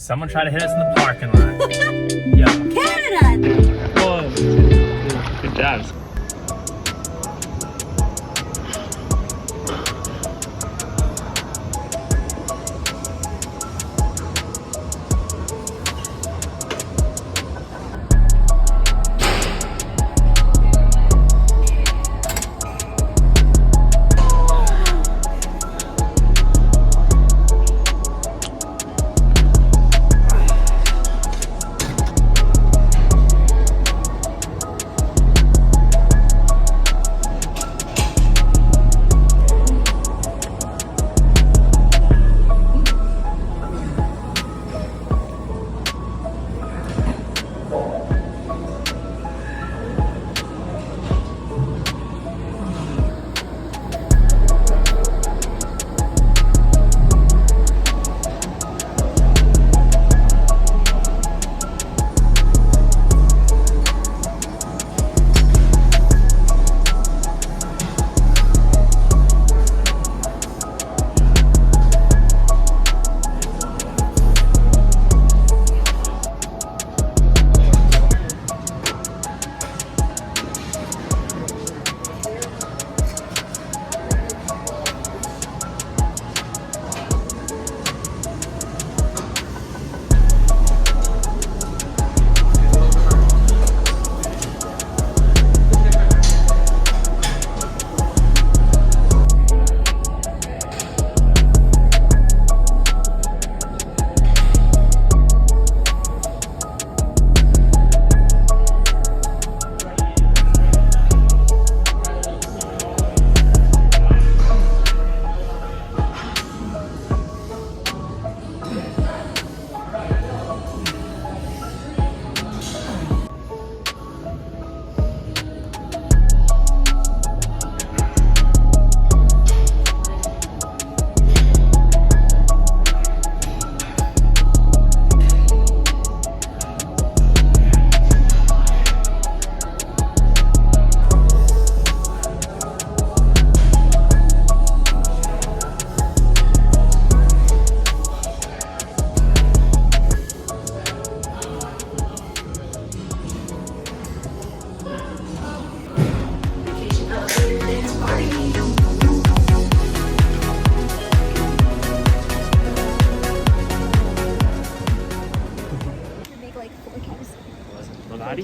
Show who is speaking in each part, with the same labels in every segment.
Speaker 1: Someone tried to hit us in the parking lot. Yo.
Speaker 2: Canada!
Speaker 1: 1, 2, 3. Good job. MOVATI?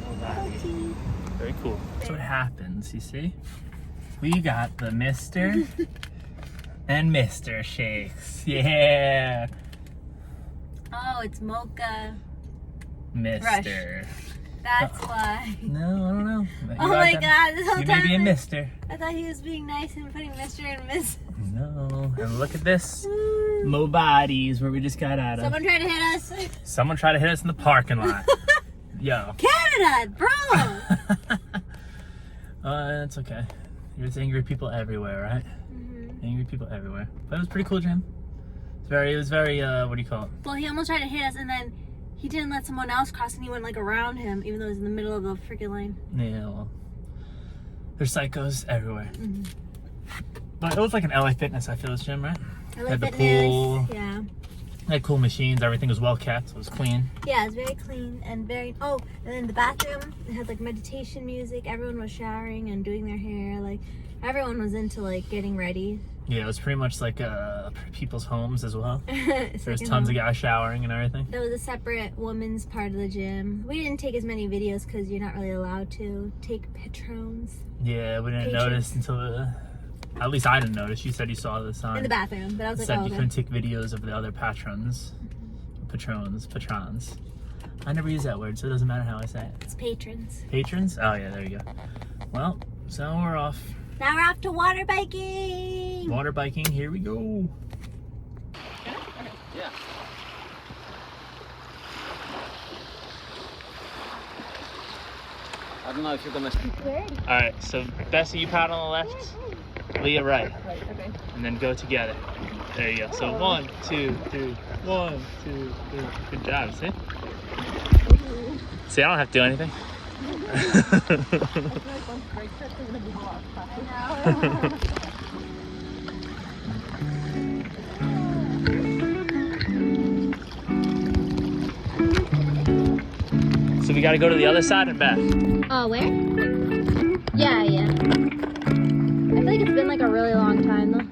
Speaker 1: MOVATI. Very cool. That's what happens, you see? We got the Mr. and Mr. shakes. Yeah.
Speaker 2: Oh, it's mocha.
Speaker 1: Mr.
Speaker 2: Rush. That's why.
Speaker 1: No, I don't know.
Speaker 2: Oh my god, this whole
Speaker 1: you
Speaker 2: time.
Speaker 1: may be a Mr.
Speaker 2: I thought he was being nice and putting Mr. and Miss.
Speaker 1: No. And look at this. MOVATI's where we just got out of.
Speaker 2: Someone tried to hit us.
Speaker 1: Someone tried to hit us in the parking lot. Yo.
Speaker 2: Canada, bro!
Speaker 1: It's okay. There's angry people everywhere, right?
Speaker 2: Mm-hmm.
Speaker 1: Angry people everywhere. But it was pretty cool, Jim. It was very, what do you call it?
Speaker 2: Well, he almost tried to hit us, and then he didn't let someone else cross, and he went like around him, even though it was in the middle of the freaking lane.
Speaker 1: Yeah, well, there's psychos everywhere.
Speaker 2: Mm-hmm.
Speaker 1: But it was like an LA Fitness, I feel, this gym, right?
Speaker 2: LA
Speaker 1: Had the
Speaker 2: Fitness,
Speaker 1: pool.
Speaker 2: yeah.
Speaker 1: They had cool machines. Everything was well kept. It was clean.
Speaker 2: Yeah, it was very clean and very. Oh, and then the bathroom, it had like meditation music. Everyone was showering and doing their hair. Like everyone was into like getting ready.
Speaker 1: Yeah, it was pretty much like people's homes as well. There's
Speaker 2: Second
Speaker 1: tons of
Speaker 2: home.
Speaker 1: guys showering and everything.
Speaker 2: There was a separate women's part of the gym. We didn't take as many videos because you're not really allowed to take patrons
Speaker 1: Yeah, we didn't notice until at least I didn't notice. You said you saw the sign.
Speaker 2: in the bathroom, but I was like,
Speaker 1: said
Speaker 2: oh,
Speaker 1: you
Speaker 2: okay.
Speaker 1: couldn't take videos of the other patrons. Patrons. I never use that word, so it doesn't matter how I say it.
Speaker 2: It's patrons.
Speaker 1: Patrons? Oh yeah, there you go. Well, so we're off.
Speaker 2: Now we're off to water biking.
Speaker 1: Water biking, here we go.
Speaker 3: Yeah. I don't know if you're gonna.
Speaker 1: Alright, so Bessie, you paddle on the left, Leah right.
Speaker 3: Right, okay.
Speaker 1: And then go together. There you go. So 1, 2, 3. 1, 2, 3. Good job, see? See, I don't have to do anything. So we gotta go to the other side and back.
Speaker 2: Oh, where? Yeah. I feel like it's been like a really long time though.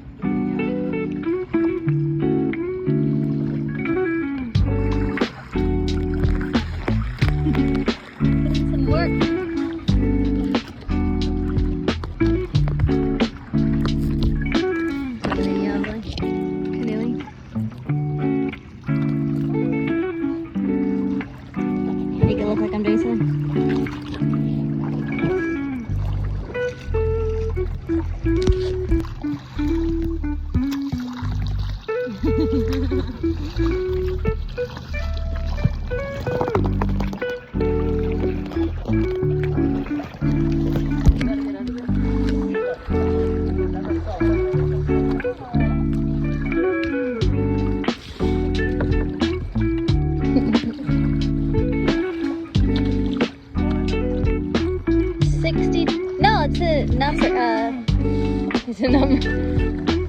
Speaker 2: Put in some work. Canoeing. Make it look like I'm doing something. No, it's a number. It's a number.